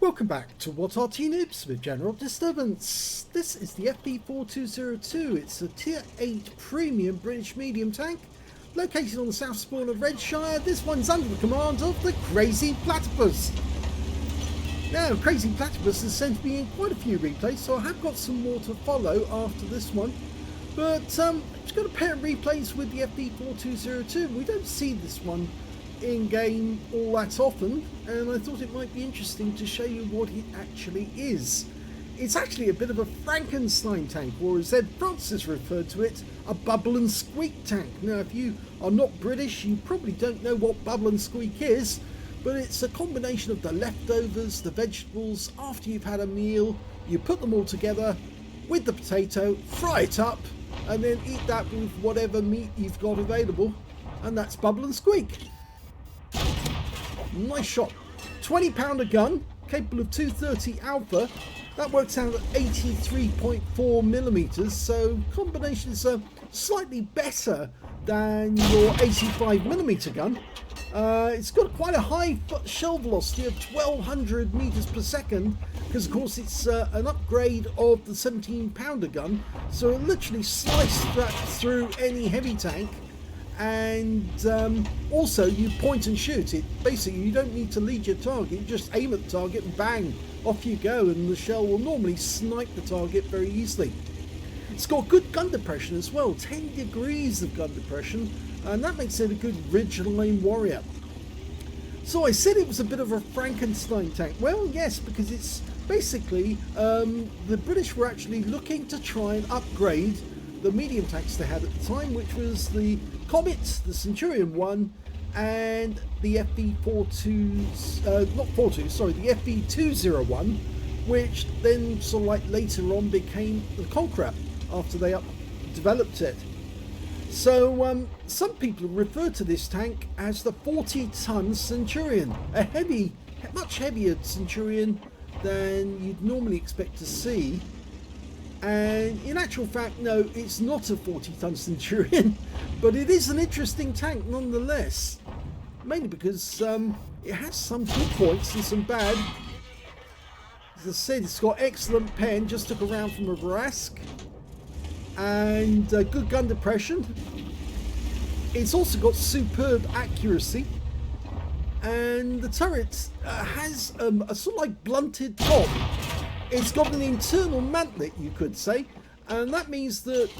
Welcome back to What Arty Noobs with General Disturbance. This is the FV4202. It's a Tier 8 Premium British medium tank located on the south spawn of Redshire. This one's under the command of the TheCrazyPlatypus. Now, TheCrazyPlatypus has sent me in quite a few replays, so I have got some more to follow after this one. But it's got a pair of replays with the FV4202. We don't see this one in game all that often, and I thought it might be interesting to show you what it actually is. It's actually a bit of a Frankenstein tank, or as Ed Francis referred to it, a bubble and squeak tank. Now, if you are not British, you probably don't know what bubble and squeak is, but it's a combination of the leftovers, the vegetables, after you've had a meal, you put them all together with the potato, fry it up, and then eat that with whatever meat you've got available, and that's bubble and squeak. Nice shot. 20 pounder gun, capable of 230 alpha. That works out at 83.4 millimeters, so combination is slightly better than your 85 millimeter gun. It's got quite a high shell velocity of 1200 meters per second, because of course it's an upgrade of the 17 pounder gun, so it literally sliced that through any heavy tank. And also you point and shoot it. Basically you don't need to lead your target, you just aim at the target and bang, off you go, and the shell will normally snipe the target very easily. It's got good gun depression as well, 10 degrees of gun depression, and that makes it a good ridgeline warrior. So I said it was a bit of a Frankenstein tank. Well, yes, because it's basically the British were actually looking to try and upgrade the medium tanks they had at the time, which was the Comet, the Centurion 1, and the the FV201, which then sort of like later on became the Conqueror after they developed it. So some people refer to this tank as the 40-ton Centurion, a heavy, much heavier Centurion than you'd normally expect to see. And in actual fact, no, it's not a 40-ton Centurion, but it is an interesting tank nonetheless. Mainly because it has some good points and some bad. As I said, it's got excellent pen, just took a round from a Vrask, and good gun depression. It's also got superb accuracy, and the turret has a sort of like blunted top. It's got an internal mantlet, you could say, and that means that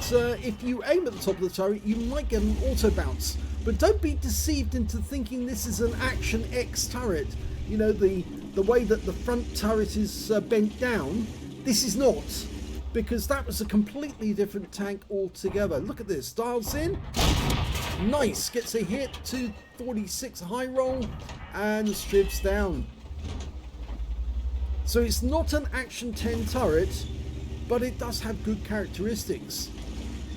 if you aim at the top of the turret, you might get an auto bounce. But don't be deceived into thinking this is an Action X turret. You know, the way that the front turret is bent down. This is not, because that was a completely different tank altogether. Look at this, dials in, nice, gets a hit, 246 high roll, and strips down. So it's not an Action 10 turret, but it does have good characteristics.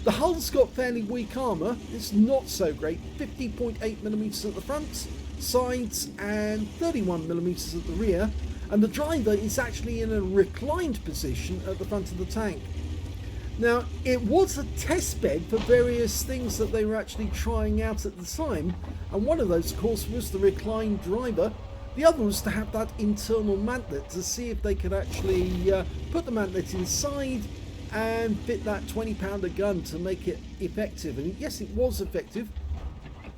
The hull's got fairly weak armour, it's not so great, 50.8 millimeters at the front, sides, and 31 millimeters at the rear, and the driver is actually in a reclined position at the front of the tank. Now, it was a test bed for various things that they were actually trying out at the time, and one of those, of course, was the reclined driver. The other was to have that internal mantlet to see if they could actually put the mantlet inside and fit that 20 pounder gun to make it effective. And yes, it was effective.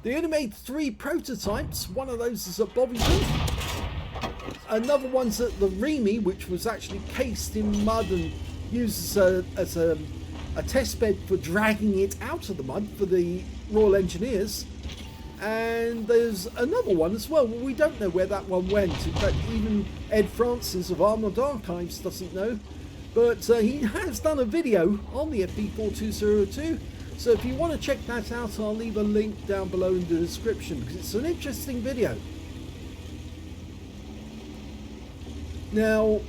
They only made 3 prototypes. One of those is at Bovington. Another one's at the Remy, which was actually cased in mud and used as a test bed for dragging it out of the mud for the Royal Engineers. And there's another one as well. Well, we don't know where that one went. In fact, even Ed Francis of Armoured Archives doesn't know. But he has done a video on the FV4202. So if you want to check that out, I'll leave a link down below in the description, because it's an interesting video. Now,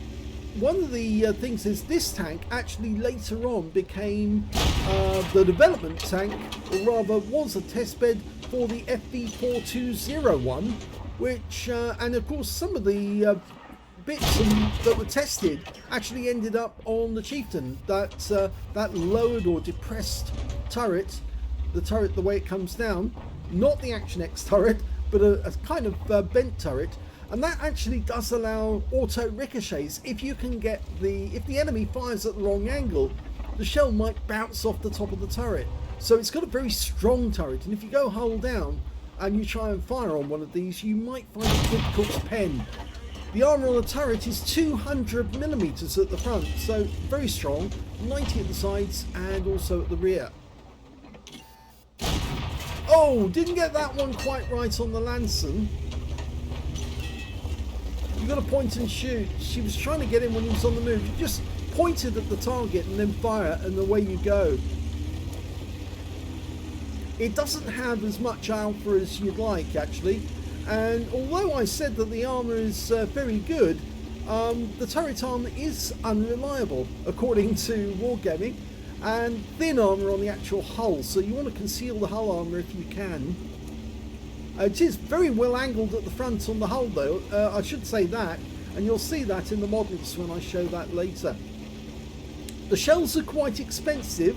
one of the things is this tank actually later on became the development tank, or rather was a test bed for the FV4201, which, and of course some of the bits that were tested actually ended up on the Chieftain, that lowered or depressed turret, the turret the way it comes down, not the Action X turret, but a kind of bent turret. and that actually does allow auto ricochets. If you can get if the enemy fires at the wrong angle, the shell might bounce off the top of the turret. So it's got a very strong turret, and if you go hull down and you try and fire on one of these, you might find it difficult to pen. The armour on the turret is 200mm at the front, so very strong, 90 at the sides and also at the rear. Oh, didn't get that one quite right on the Lanson. You've got to point and shoot. She was trying to get him when he was on the move. You just pointed at the target and then fire, and away you go. It doesn't have as much alpha as you'd like, actually. And although I said that the armour is very good, the turret armour is unreliable, according to Wargaming, and thin armour on the actual hull, so you want to conceal the hull armour if you can. It is very well angled at the front on the hull though, I should say that, and you'll see that in the models when I show that later. The shells are quite expensive,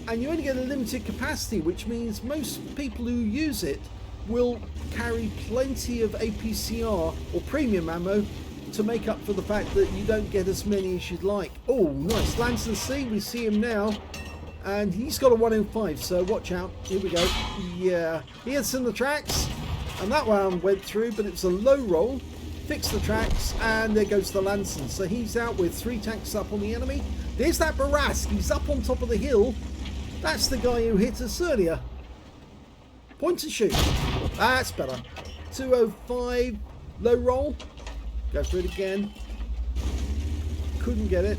and you only get a limited capacity, which means most people who use it will carry plenty of APCR or premium ammo to make up for the fact that you don't get as many as you'd like. Oh, nice. Lanson C, we see him now. And he's got a 105, so watch out. Here we go. Yeah, he hits in the tracks. And that one went through, but it's a low roll. Fix the tracks, and there goes the Lanson. So he's out with 3 tanks up on the enemy. There's that Barask. He's up on top of the hill. That's the guy who hit us earlier. Point and shoot. That's better. 205, low roll. Go for it again. Couldn't get it.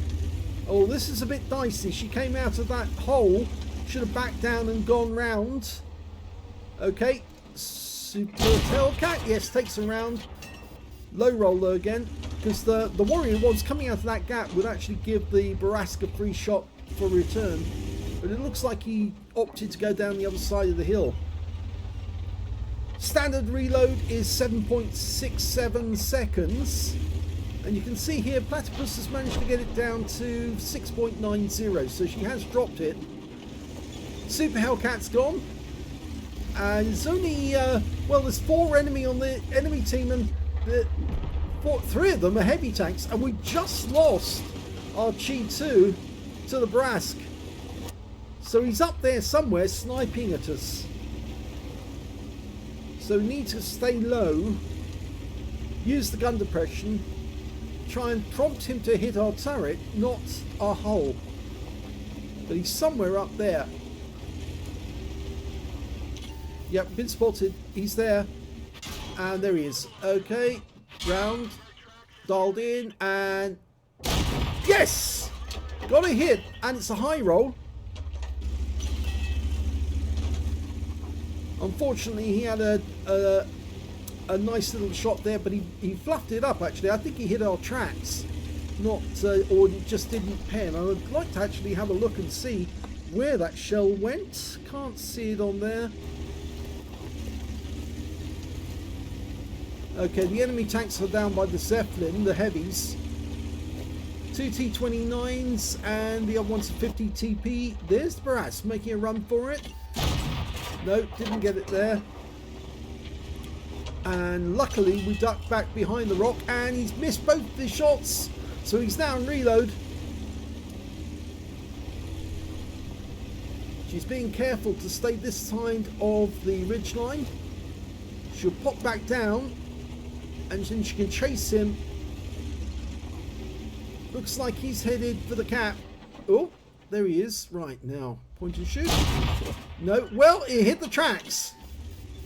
Oh, this is a bit dicey. She came out of that hole. Should have backed down and gone round. Okay. Super Hellcat. Yes, takes a round. Low roller again. Because the warrior was coming out of that gap would actually give the Barask a free shot for return. But it looks like he opted to go down the other side of the hill. Standard reload is 7.67 seconds, and you can see here Platypus has managed to get it down to 6.90, so she has dropped it. Super Hellcat's gone, and there's only well, there's 4 enemy on the enemy team, and 3 of them are heavy tanks, and we just lost our Chi 2 to the Barask, so he's up there somewhere sniping at us. So we need to stay low, use the gun depression, try and prompt him to hit our turret, not our hull. But he's somewhere up there. Yep, been spotted. He's there. And there he is. Okay, round, dialed in, and yes! Got a hit, and it's a high roll. Unfortunately, he had a nice little shot there, but he fluffed it up, actually. I think he hit our tracks, not or just didn't pen. I would like to actually have a look and see where that shell went. Can't see it on there. Okay, the enemy tanks are down by the Zeppelin, the heavies. 2 T-29s, and the other one's a 50 TP. There's the Barask making a run for it. No, didn't get it there. And luckily we ducked back behind the rock, and he's missed both the shots, so he's now in reload. She's being careful to stay this side of the ridgeline. She'll pop back down, and then she can chase him. Looks like he's headed for the cap. Oh, there he is. Right, now point and shoot. No, well, he hit the tracks.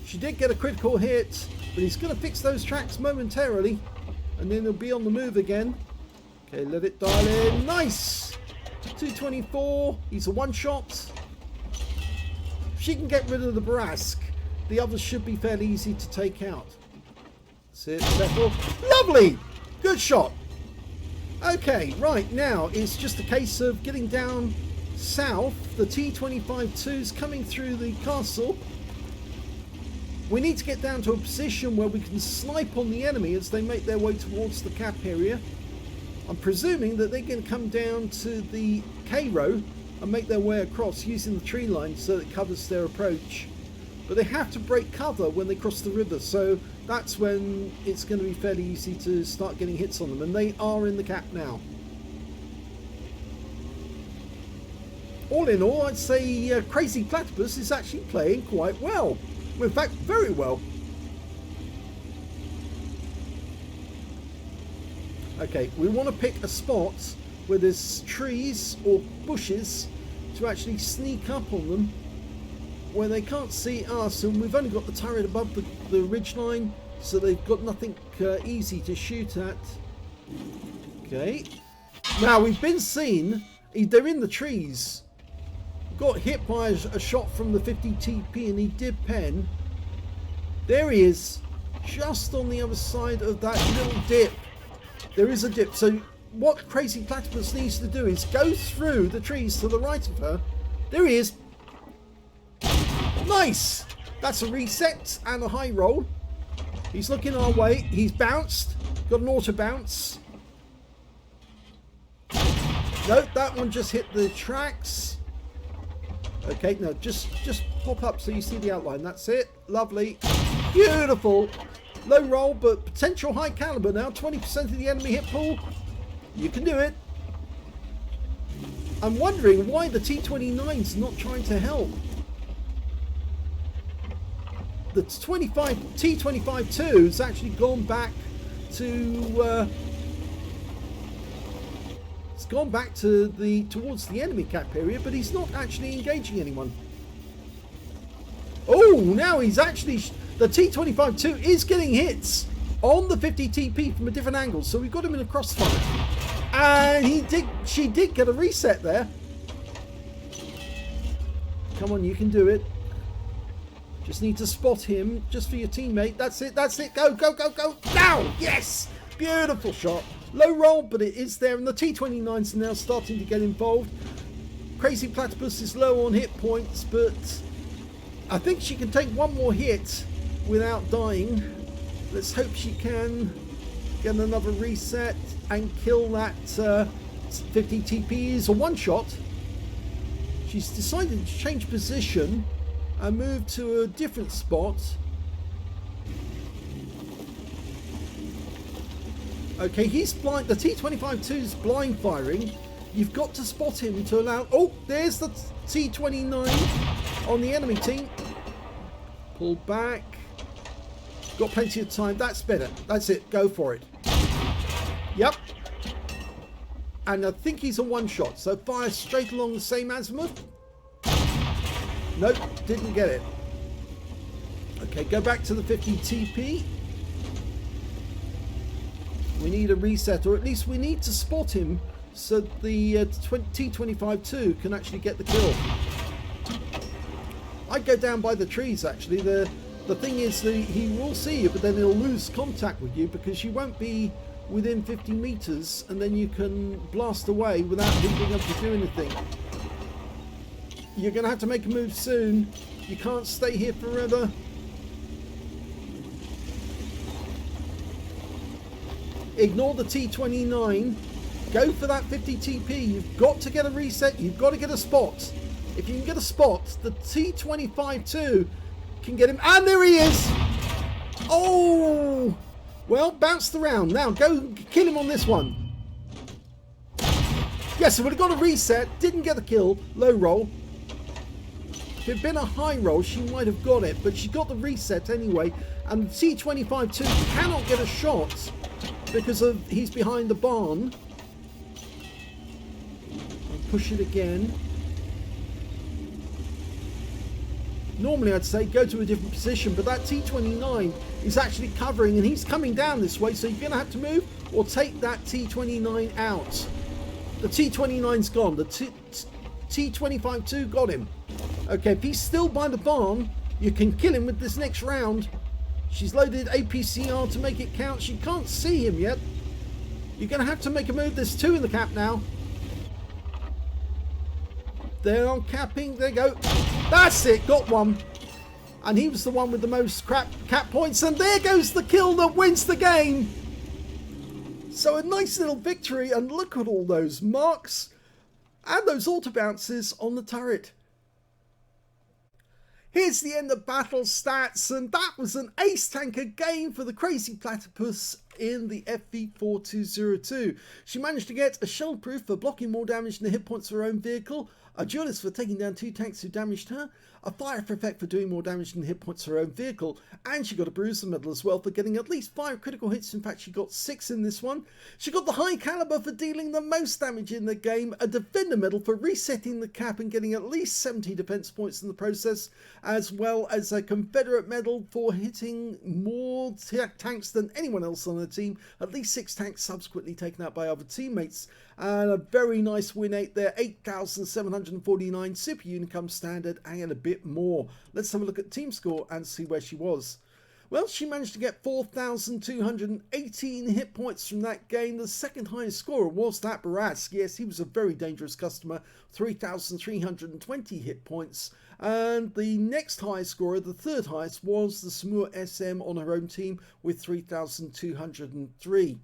She did get a critical hit, but he's going to fix those tracks momentarily, and then he'll be on the move again. Okay, let it dial in. Nice! 224. He's a one-shot. She can get rid of the Barask. The others should be fairly easy to take out. That's it, settle. Lovely! Good shot. Okay, right, now it's just a case of getting down south. The T-25-2's coming through the castle. We need to get down to a position where we can snipe on the enemy as they make their way towards the cap area. I'm presuming that they're going to come down to the K row and make their way across using the tree line so it covers their approach. but they have to break cover when they cross the river, so that's when it's going to be fairly easy to start getting hits on them, and they are in the cap now. All in all, I'd say TheCrazyPlatypus is actually playing quite well. In fact, very well. Okay, we want to pick a spot where there's trees or bushes to actually sneak up on them where they can't see us, and we've only got the turret above the ridge line, so they've got nothing easy to shoot at. Okay, now we've been seen. They're in the trees. Got hit by a shot from the 50 TP, and he did pen. There he is, just on the other side of that little dip. There is a dip, so what TheCrazyPlatypus needs to do is go through the trees to the right of her. There he is. Nice! That's a reset and a high roll. He's looking our way. He's bounced. Got an auto bounce. No, that one just hit the tracks. Okay, no, just pop up so you see the outline. That's it. Lovely. Beautiful. Low roll, but potential high caliber now. 20% of the enemy hit pool. You can do it. I'm wondering why the T-29's not trying to help. The T-25-2 has actually gone back to it's gone back to towards the enemy cap area, but he's not actually engaging anyone. Oh, now he's actually, the T-25-2 is getting hits on the 50 TP from a different angle, so we've got him in a crossfire, and she did get a reset there. Come on, you can do it. Just need to spot him just for your teammate. That's it, that's it. Go, go, go, go. Now, yes! Beautiful shot. Low roll, but it is there, and the T-29's now starting to get involved. TheCrazyPlatypus is low on hit points, but I think she can take one more hit without dying. Let's hope she can get another reset and kill that 50 TP. Is a one shot. She's decided to change position and move to a different spot. Okay, he's blind. The T-25-2 is blind firing. You've got to spot him to allow... Oh, there's the T-29 on the enemy team. Pull back. Got plenty of time. That's better. That's it. Go for it. Yep. And I think he's a one-shot. So fire straight along the same azimuth. Nope, didn't get it. Okay, go back to the 50 TP. We need a reset, or at least we need to spot him so the T-25-2 can actually get the kill. I'd go down by the trees, actually. The thing is that he will see you, but then he'll lose contact with you because you won't be within 50 meters, and then you can blast away without him being able to do anything. You're going to have to make a move soon. You can't stay here forever. Ignore the T-29. Go for that 50 TP. You've got to get a reset. You've got to get a spot. If you can get a spot, the T-25-2 can get him. And there he is. Oh! Well, bounced around. Now, go kill him on this one. Yes, it would have got a reset. Didn't get the kill. Low roll. If it had been a high roll, she might have got it. But she got the reset anyway. And the T-25-2 cannot get a shot because of he's behind the barn. I'll push it again. Normally I'd say go to a different position, but that T-29 is actually covering and he's coming down this way, so you're going to have to move or take that T-29 out. The T-29's gone. The T-25-2 got him. Okay, if he's still by the barn, you can kill him with this next round. She's loaded APCR to make it count. She can't see him yet. You're going to have to make a move. There's two in the cap now. They're on capping. There you go. That's it. Got one. And he was the one with the most cap points. And there goes the kill that wins the game. So a nice little victory. And look at all those marks and those auto bounces on the turret. Here's the end of battle stats, and that was an ace tanker game for the Crazy Platypus in the FV4202. She managed to get a shell proof for blocking more damage than the hit points of her own vehicle, a duelist for taking down 2 tanks who damaged her, a fire effect for doing more damage than the hit points of her own vehicle, and she got a bruiser medal as well for getting at least 5 critical hits. In fact, she got 6 in this one. She got the high caliber for dealing the most damage in the game, a defender medal for resetting the cap and getting at least 70 defense points in the process, as well as a Confederate medal for hitting more tanks than anyone else on the team, at least 6 tanks subsequently taken out by other teammates, and a very nice win 8 there, 8,749 super income standard and a bit more. Let's have a look at team score and see where she was. Well, she managed to get 4,218 hit points from that game. The second highest scorer was that Barask. Yes, he was a very dangerous customer, 3,320 hit points. And the next highest scorer, the third highest, was the Smur SM on her own team with 3,203.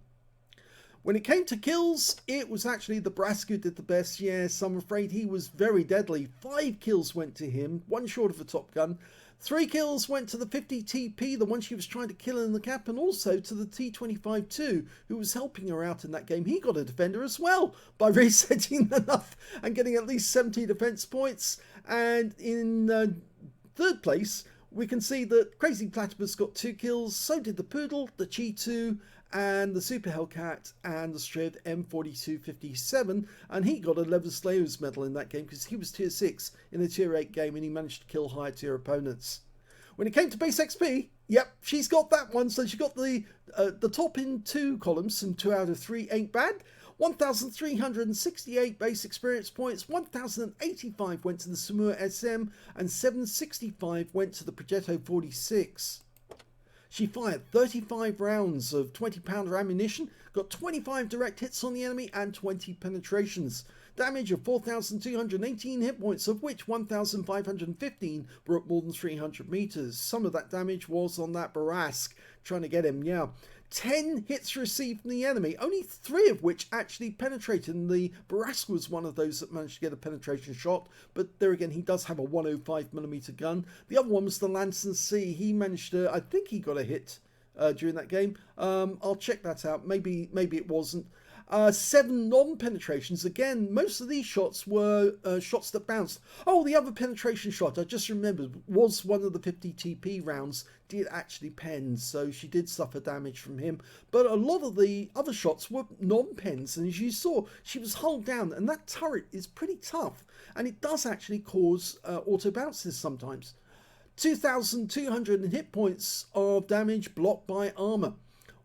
When it came to kills, it was actually the Barask who did the best. Yes, I'm afraid he was very deadly. 5 kills went to him, 1 short of a top gun. 3 kills went to the 50 TP, the one she was trying to kill in the cap, and also to the T25-2, who was helping her out in that game. He got a defender as well by resetting enough and getting at least 70 defense points. And in third place, we can see that Crazy Platypus got 2 kills, so did the Poodle, the Cheetah, and the Super Hellcat, and the Strid M4257, and he got a Leather Slayer's medal in that game because he was tier 6 in a tier 8 game and he managed to kill higher tier opponents. When it came to base XP, yep, she's got that one, so she got the top in 2 columns, and 2 out of 3 ain't bad. 1,368 base experience points, 1,085 went to the Smur SM, and 765 went to the Progetto 46. She fired 35 rounds of 20-pounder ammunition, got 25 direct hits on the enemy and 20 penetrations. Damage of 4,218 hit points, of which 1,515 were at more than 300 meters. Some of that damage was on that Barask, trying to get him, yeah. 10 hits received from the enemy, only 3 of which actually penetrated, and the Barask was one of those that managed to get a penetration shot, but there again, he does have a 105mm gun. The other one was the Lanson C. He managed to, I think he got a hit during that game. I'll check that out, maybe it wasn't. 7 non-penetrations. Again, most of these shots were shots that bounced. Oh, the other penetration shot, I just remembered, was one of the 50 TP rounds, did actually pen, so she did suffer damage from him. But a lot of the other shots were non-pens, and as you saw, she was hulled down, and that turret is pretty tough, and it does actually cause auto bounces sometimes. 2,200 hit points of damage blocked by armor.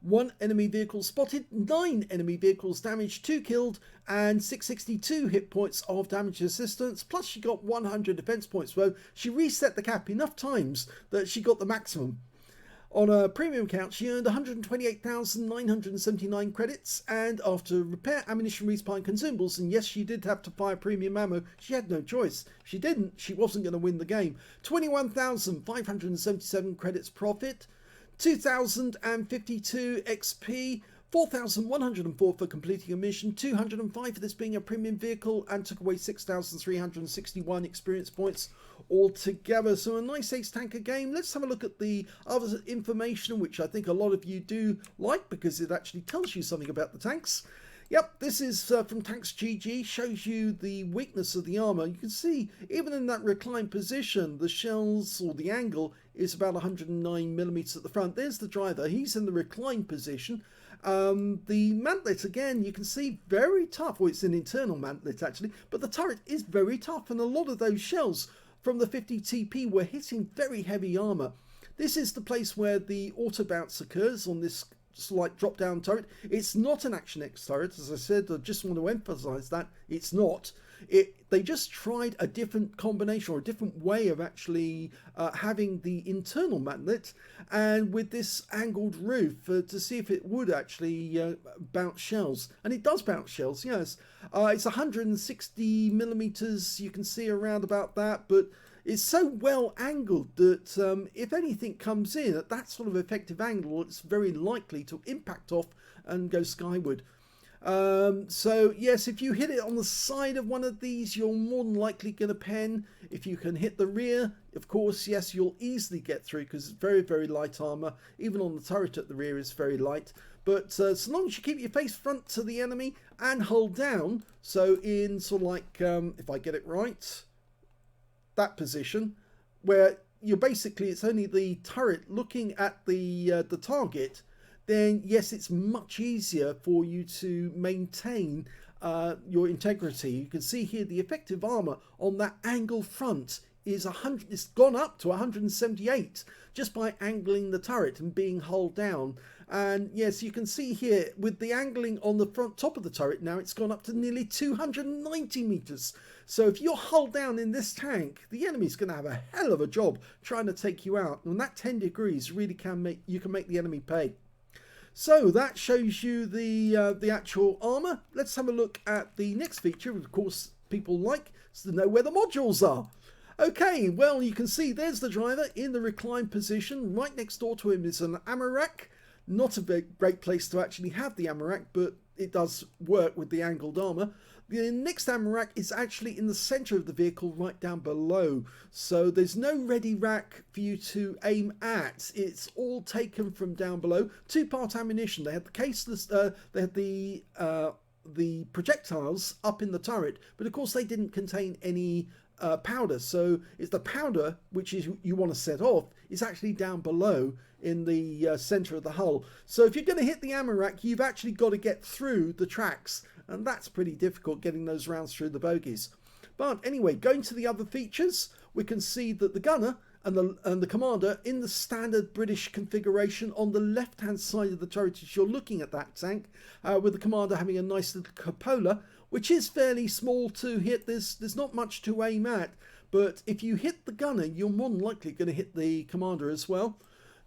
1 enemy vehicle spotted, 9 enemy vehicles damaged, 2 killed, and 662 hit points of damage resistance, plus she got 100 defense points. So she reset the cap enough times that she got the maximum. On a premium account, she earned 128,979 credits, and after repair, ammunition, respawn, consumables, and yes, she did have to fire premium ammo, she had no choice. If she didn't, she wasn't going to win the game. 21,577 credits profit. 2,052 XP, 4,104 for completing a mission, 205 for this being a premium vehicle, and took away 6,361 experience points altogether. So a nice ace tanker game. Let's have a look at the other information, which I think a lot of you do like because it actually tells you something about the tanks. Yep, this is from Tanks GG, shows you the weakness of the armor. You can see, even in that reclined position, the shells, or the angle, is about 109mm at the front. There's the driver, he's in the reclined position. The mantlet, again, you can see very tough. Well, it's an internal mantlet, actually, but the turret is very tough, and a lot of those shells from the 50 TP were hitting very heavy armor. This is the place where the auto bounce occurs on this slight drop down turret. It's not an Action X turret, as I said. I just want to emphasize that it's not. They just tried a different combination or a different way of actually having the internal mantlet and with this angled roof to see if it would actually bounce shells, and it does bounce shells. Yes, it's 160mm, you can see around about that, but it's so well angled that if anything comes in at that sort of effective angle, it's very likely to impact off and go skyward. So yes, if you hit it on the side of one of these, you're more than likely going to pen. If you can hit the rear, of course, yes, you'll easily get through because it's very, very light armor. Even on the turret at the rear is very light. But so long as you keep your face front to the enemy and hold down, so in sort of like, if I get it right, that position, where you're basically, it's only the turret looking at the target, then yes, it's much easier for you to maintain your integrity. You can see here the effective armor on that angle front is 100. It's gone up to 178 just by angling the turret and being held down. And yes, you can see here with the angling on the front top of the turret now, it's gone up to nearly 290 meters. So if you're hull down in this tank, the enemy's going to have a hell of a job trying to take you out. And that 10 degrees really can make the enemy pay. So that shows you the actual armor. Let's have a look at the next feature. Of course, people like to know where the modules are. Okay, well, you can see there's the driver in the reclined position. Right next door to him is an ammo rack. Not a very great place to actually have the ammo rack, but it does work with the angled armor. The next ammo rack is actually in the center of the vehicle, right down below. So there's no ready rack for you to aim at. It's all taken from down below. Two-part ammunition. They had the caseless. They had the projectiles up in the turret, but of course they didn't contain any powder. So it's the powder which is you want to set off is actually down below in the center of the hull. So if you're going to hit the ammo rack, you've actually got to get through the tracks, and that's pretty difficult getting those rounds through the bogies. But anyway, going to the other features, we can see that the gunner and the commander in the standard British configuration on the left hand side of the turret as you're looking at that tank, with the commander having a nice little cupola, which is fairly small to hit. There's not much to aim at, but if you hit the gunner, you're more than likely going to hit the commander as well.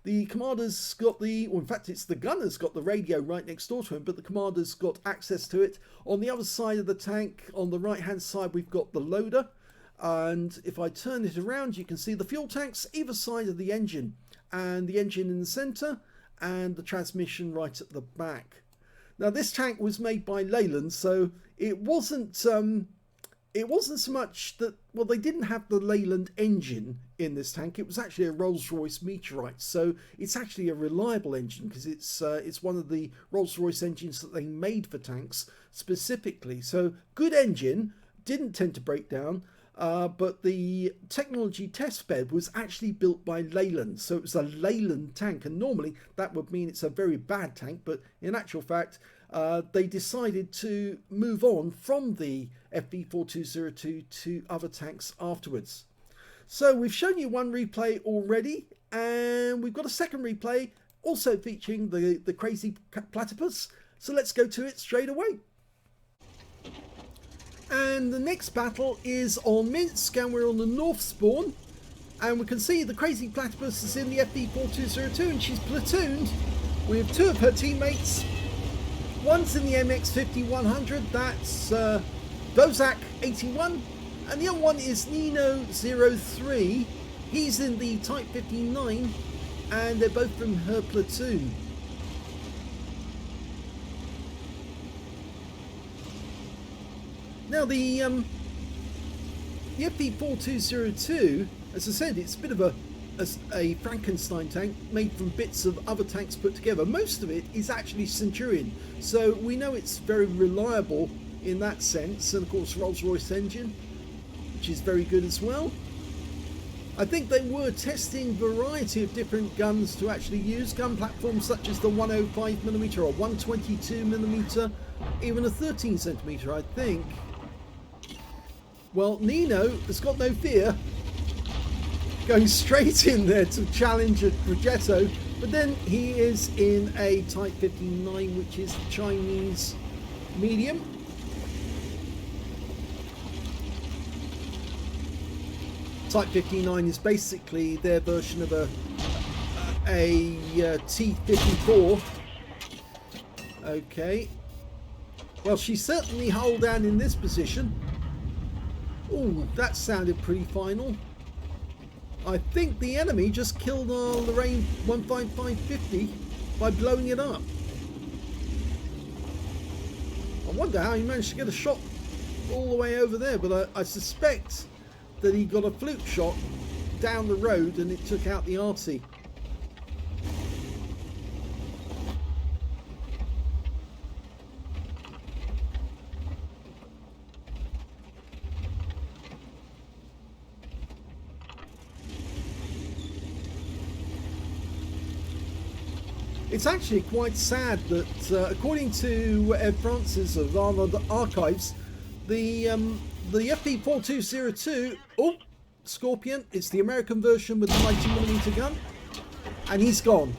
The commander's got in fact it's the gunner's got the radio right next door to him, but the commander's got access to it. On the other side of the tank, on the right hand side, we've got the loader. And if I turn it around, you can see the fuel tanks either side of the engine, and the engine in the center, and the transmission right at the back. Now this tank was made by Leyland, so it wasn't so much that, well, they didn't have the Leyland engine in this tank. It was actually a Rolls-Royce Meteorite, so it's actually a reliable engine because it's one of the Rolls-Royce engines that they made for tanks specifically. So good engine, didn't tend to break down. But the technology test bed was actually built by Leyland, so it was a Leyland tank, and normally that would mean it's a very bad tank, but in actual fact they decided to move on from the FV4202 to other tanks afterwards. So we've shown you one replay already, and we've got a second replay also featuring the Crazy Platypus, so let's go to it straight away. And the next battle is on Minsk, and we're on the north spawn, and we can see the Crazy Platypus is in the FV4202, and she's platooned with two of her teammates. One's in the MX5100, that's Dozak 81, and the other one is Nino03. He's in the Type 59, and they're both from her platoon. Now the FV4202, as I said, it's a bit of a Frankenstein tank made from bits of other tanks put together. Most of it is actually Centurion, so we know it's very reliable in that sense, and of course Rolls-Royce engine, which is very good as well. I think they were testing a variety of different guns to actually use, gun platforms such as the 105mm or 122mm, even a 13cm, I think. Well, Nino has got no fear, going straight in there to challenge a Progetto, but then he is in a Type 59, which is the Chinese medium. Type 59 is basically their version of a T-54. Okay. Well, she's certainly hull down in this position. Oh, that sounded pretty final. I think the enemy just killed our Lorraine 15550 by blowing it up. I wonder how he managed to get a shot all the way over there, but I suspect that he got a fluke shot down the road and it took out the Arty. It's actually quite sad that, according to Ed Francis of Arnold Archives, the FV4202, oh, Scorpion, it's the American version with the 90mm gun, and he's gone.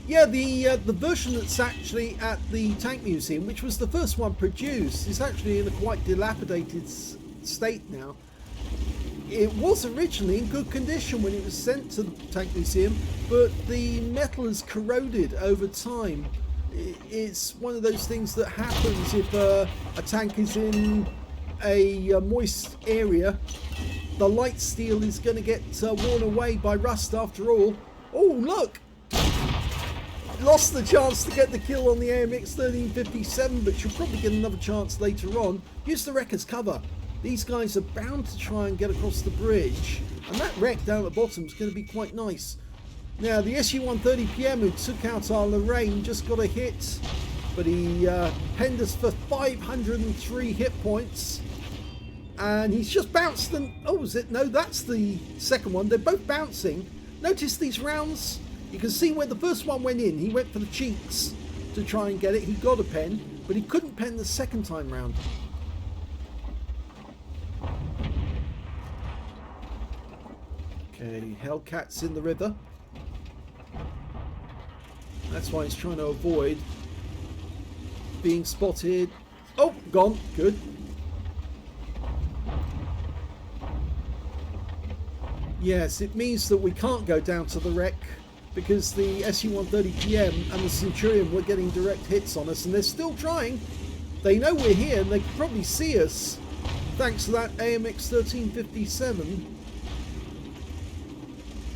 Yeah, the version that's actually at the Tank Museum, which was the first one produced, is actually in a quite dilapidated state now. It was originally in good condition when it was sent to the Tank Museum, but the metal has corroded over time. It's one of those things that happens if a tank is in a moist area. The light steel is going to get worn away by rust after all. Oh, look! Lost the chance to get the kill on the AMX 1357, but you'll probably get another chance later on. Use the wreck as cover. These guys are bound to try and get across the bridge, and that wreck down at the bottom is going to be quite nice. Now, the SU-130PM who took out our Lorraine just got a hit, but he penned us for 503 hit points, and he's just bounced them. Oh, is it? No, that's the second one. They're both bouncing. Notice these rounds. You can see where the first one went in. He went for the cheeks to try and get it. He got a pen, but he couldn't pen the second time round. Okay, Hellcat's in the river. That's why he's trying to avoid being spotted. Oh, gone. Good. Yes, it means that we can't go down to the wreck because the SU-130PM and the Centurion were getting direct hits on us, and they're still trying. They know we're here and they can probably see us thanks to that AMX 1357.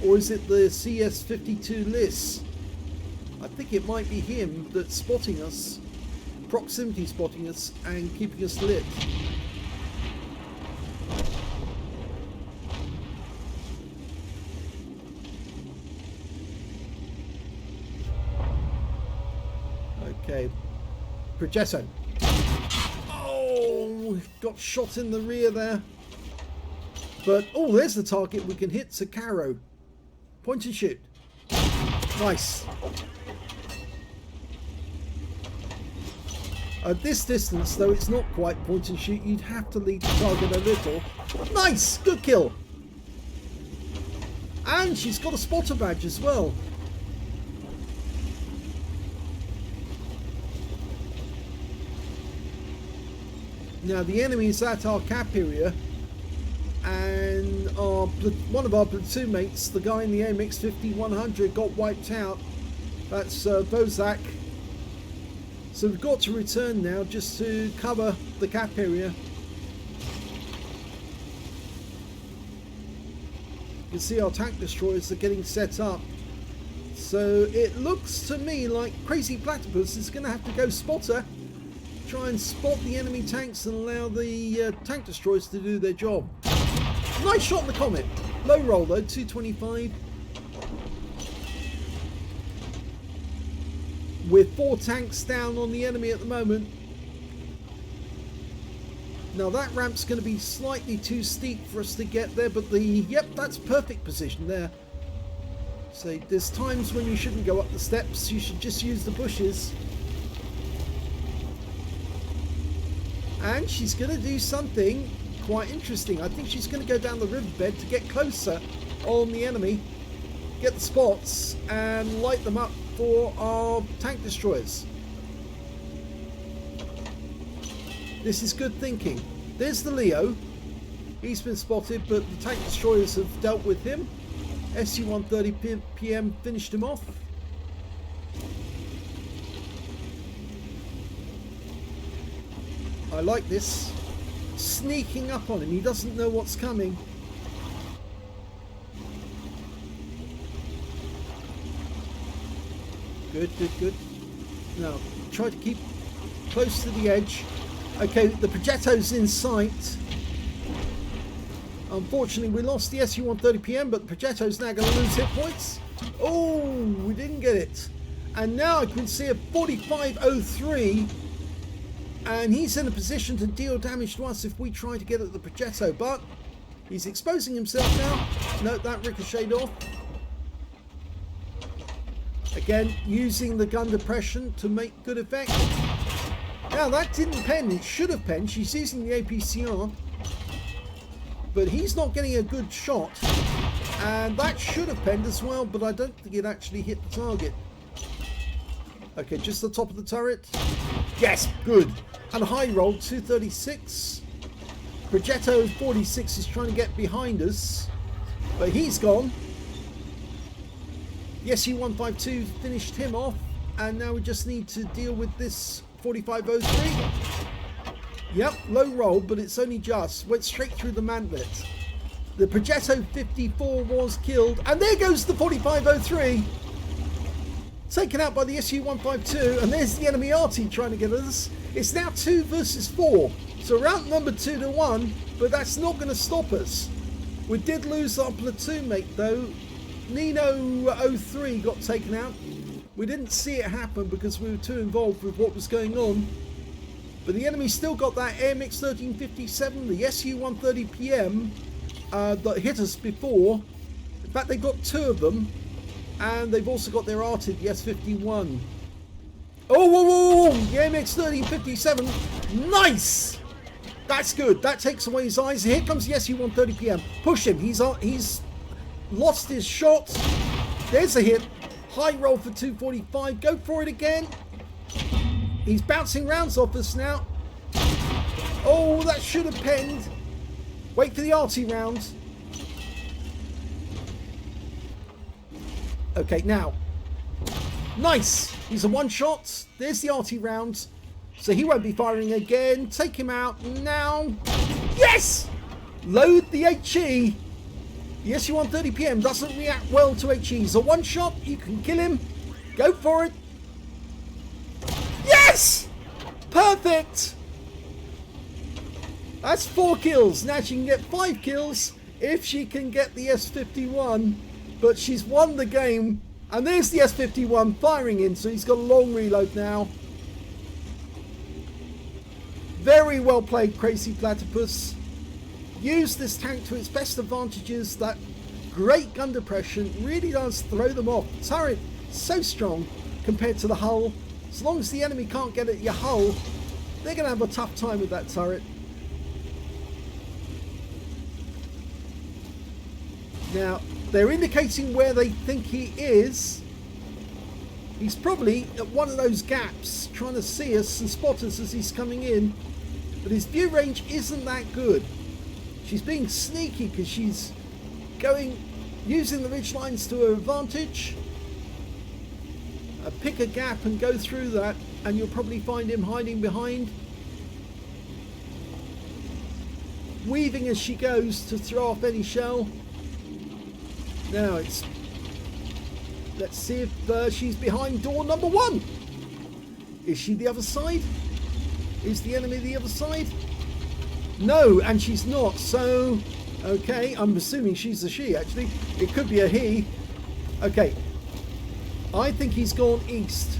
Or is it the CS52 Liss? I think it might be him that's spotting us, proximity spotting us and keeping us lit. Okay, Progetto. Oh, got shot in the rear there. But, oh, there's the target we can hit, Sakaro. Point and shoot. Nice. At this distance, though it's not quite point and shoot, you'd have to lead the target a little. Nice! Good kill! And she's got a spotter badge as well. Now the enemy is at our cap area, and one of our platoon mates, the guy in the AMX 5100, got wiped out. That's Bozak. So we've got to return now just to cover the cap area. You can see our tank destroyers are getting set up. So it looks to me like TheCrazyPlatypus is going to have to go spotter, try and spot the enemy tanks and allow the tank destroyers to do their job. Nice shot in the Comet. Low roll though, 225. With 4 tanks down on the enemy at the moment. Now that ramp's going to be slightly too steep for us to get there, but yep, that's perfect position there. So there's times when you shouldn't go up the steps, you should just use the bushes. And she's going to do something quite interesting. I think she's going to go down the riverbed to get closer on the enemy, get the spots and light them up for our tank destroyers. This is good thinking. There's the Leo. He's been spotted, but the tank destroyers have dealt with him. SU-130PM finished him off. I like this. Sneaking up on him. He doesn't know what's coming. Good, good, good. Now, try to keep close to the edge. Okay, the Progetto's in sight. Unfortunately, we lost the SU-130PM, but the Progetto's now going to lose hit points. Oh, we didn't get it. And now I can see a 4503, and he's in a position to deal damage to us if we try to get at the Progetto, but he's exposing himself now. No, that ricocheted off. Again, using the gun depression to make good effect. Now that didn't pen, it should have penned. She's using the APCR, but he's not getting a good shot. And that should have penned as well, but I don't think it actually hit the target. Okay, just the top of the turret. Yes, good. And a high roll, 236. Progetto 46 is trying to get behind us, but he's gone. The SU-152 finished him off, and now we just need to deal with this 4503. Yep, low roll, but it's only just. Went straight through the mantlet. The Progetto 54 was killed, and there goes the 4503. Taken out by the SU-152, and there's the enemy Arty trying to get us. It's now 2 versus 4, so we're outnumbered 2-1, but that's not going to stop us. We did lose our platoon mate though. Nino 03 got taken out. We didn't see it happen because we were too involved with what was going on. But the enemy still got that AMX 1357, the SU-130PM that hit us before. In fact, they've got 2 of them. And they've also got their Arty, the S51. Oh, whoa, whoa, whoa, the AMX 1357. Nice! That's good. That takes away his eyes. Here comes the SU-130PM. Push him. He's lost his shot. There's a hit. High roll for 245. Go for it again. He's bouncing rounds off us now. Oh, that should have penned. Wait for the Arty round. Okay, now. Nice. He's a one shot. There's the Arty round. So he won't be firing again. Take him out now. Yes! Load the HE. The SU-130PM doesn't react well to HE. He's a one shot. You can kill him. Go for it. Yes! Perfect. That's 4 kills. Now she can get 5 kills if she can get the S51. But she's won the game. And there's the S51 firing in. So he's got a long reload now. Very well played, TheCrazyPlatypus. Use this tank to its best advantages. That great gun depression really does throw them off. The turret so strong compared to the hull. As long as the enemy can't get at your hull, they're going to have a tough time with that turret. Now, they're indicating where they think he is. He's probably at one of those gaps trying to see us and spot us as he's coming in. But his view range isn't that good. She's being sneaky because she's using the ridge lines to her advantage. Pick a gap and go through that, and you'll probably find him hiding behind. Weaving as she goes to throw off any shell. Now let's see if she's behind door number 1. Is she the other side? Is the enemy the other side? No, and she's not. So, okay, I'm assuming she's a she actually. It could be a he. Okay. I think he's gone east,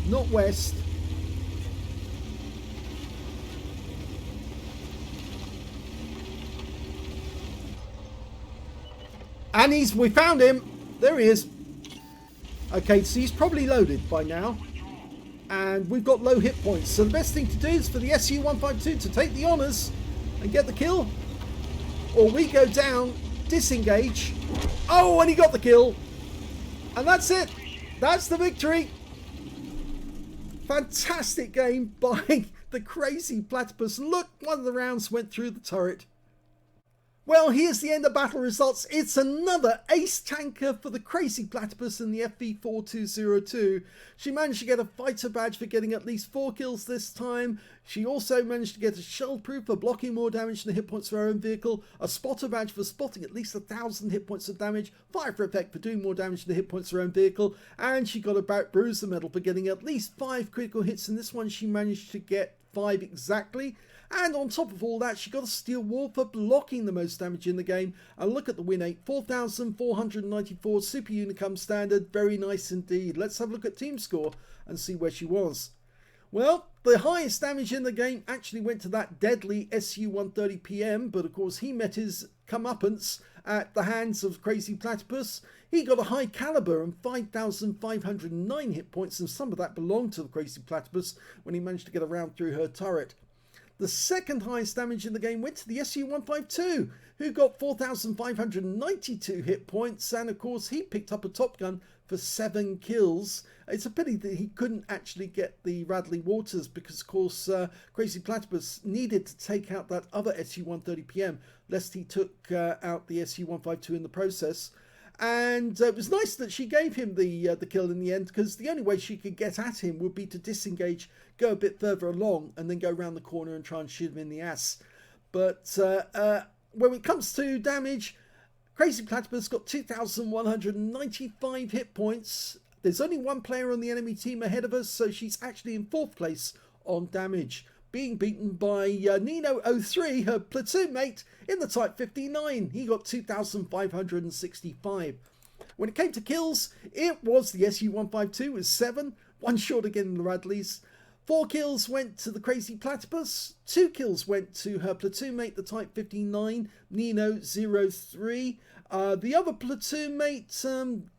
not west. And we found him. There he is. Okay, so he's probably loaded by now. And we've got low hit points. So the best thing to do is for the SU-152 to take the honours and get the kill. Or we go down, disengage. Oh, and he got the kill. And that's it. That's the victory. Fantastic game by TheCrazyPlatypus. Look, one of the rounds went through the turret. Well, here's the end of battle results. It's another ace tanker for the TheCrazyPlatypus in the FV4202. She managed to get a fighter badge for getting at least 4 kills this time. She also managed to get a shell proof for blocking more damage than the hit points of her own vehicle, a spotter badge for spotting at least 1,000 hit points of damage, fire for effect for doing more damage than the hit points of her own vehicle, and she got a Bout Bruiser medal for getting at least 5 critical hits. In this one, she managed to get 5 exactly. And on top of all that, she got a Steel Wall for blocking the most damage in the game. And look at the win rate, 4,494 Super Unicum standard. Very nice indeed. Let's have a look at team score and see where she was. Well, the highest damage in the game actually went to that deadly SU-130PM, but of course he met his comeuppance at the hands of TheCrazyPlatypus. He got a high caliber and 5,509 hit points, and some of that belonged to the TheCrazyPlatypus when he managed to get around through her turret. The second highest damage in the game went to the SU-152, who got 4,592 hit points, and of course he picked up a Top Gun for 7 kills. It's a pity that he couldn't actually get the Radley Waters, because of course TheCrazyPlatypus needed to take out that other SU-130PM, lest he took out the SU-152 in the process. And it was nice that she gave him the kill in the end, because the only way she could get at him would be to disengage, go a bit further along, and then go around the corner and try and shoot him in the ass. But when it comes to damage, TheCrazyPlatypus got 2,195 hit points. There's only one player on the enemy team ahead of us, so she's actually in 4th place on damage, being beaten by Nino03, her platoon mate, in the Type 59. He got 2,565. When it came to kills, it was the SU-152 with 7, 1 short again in the Radleys. 4 kills went to the TheCrazyPlatypus, 2 kills went to her platoon mate, the Type 59, Nino03. The other platoon mate,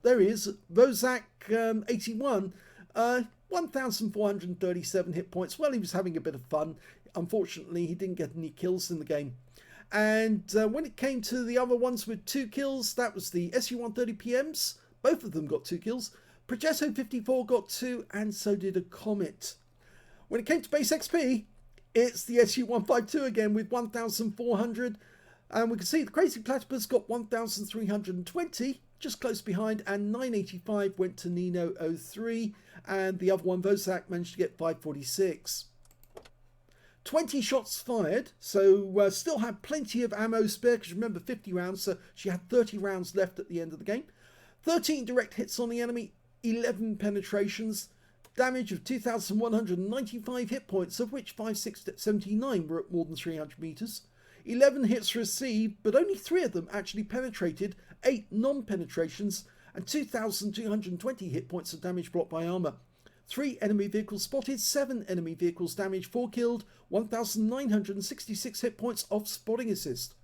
there he is, Rozak81, 1,437 hit points. Well, he was having a bit of fun. Unfortunately, he didn't get any kills in the game. And when it came to the other ones with 2 kills, that was the SU-130PMs. Both of them got 2 kills. Progetto54 got 2, and so did a Comet. When it came to base XP, it's the SU-152 again with 1,400. And we can see the TheCrazyPlatypus got 1,320, just close behind, and 985 went to Nino03, and the other one, Vozak, managed to get 546. 20 shots fired, so still had plenty of ammo spare, because remember 50 rounds, so she had 30 rounds left at the end of the game. 13 direct hits on the enemy, 11 penetrations, damage of 2,195 hit points, of which 579 were at more than 300 meters. 11 hits received, but only 3 of them actually penetrated, 8 non-penetrations, and 2,220 hit points of damage blocked by armor. 3 enemy vehicles spotted, 7 enemy vehicles damaged, 4 killed, 1,966 hit points of spotting assist.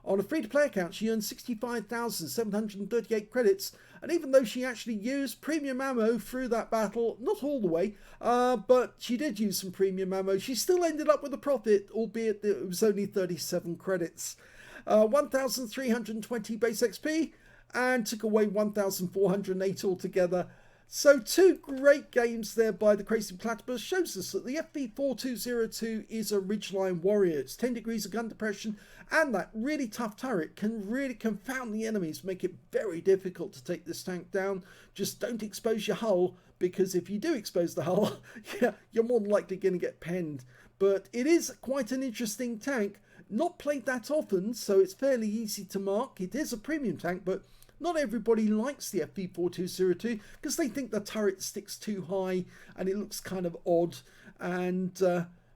On a free-to-play account, she earned 65,738 credits, and even though she actually used premium ammo through that battle, not all the way, but she did use some premium ammo, she still ended up with a profit, albeit it was only 37 credits. 1,320 base XP, and took away 1,408 altogether. So 2 great games there by the TheCrazyPlatypus. Shows us that the FV4202 is a ridgeline warrior. It's 10 degrees of gun depression, and that really tough turret can really confound the enemies, make it very difficult to take this tank down. Just don't expose your hull, because if you do expose the hull, yeah, you're more than likely going to get penned. But it is quite an interesting tank. Not played that often, so it's fairly easy to mark. It is a premium tank, but not everybody likes the FV4202 because they think the turret sticks too high and it looks kind of odd. And,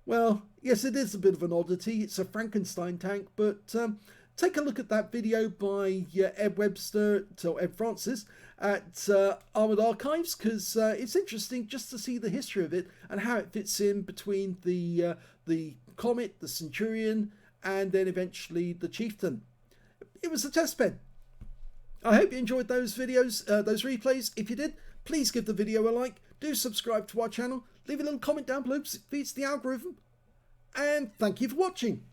well, yes, it is a bit of an oddity. It's a Frankenstein tank, but take a look at that video by Ed Webster, so Ed Francis, at Armoured Archives, because it's interesting just to see the history of it and how it fits in between the Comet, the Centurion, and then eventually the Chieftain. It was a test bed. I hope you enjoyed those videos, those replays. If you did, please give the video a like. Do subscribe to our channel. Leave a little comment down below because it feeds the algorithm. And thank you for watching.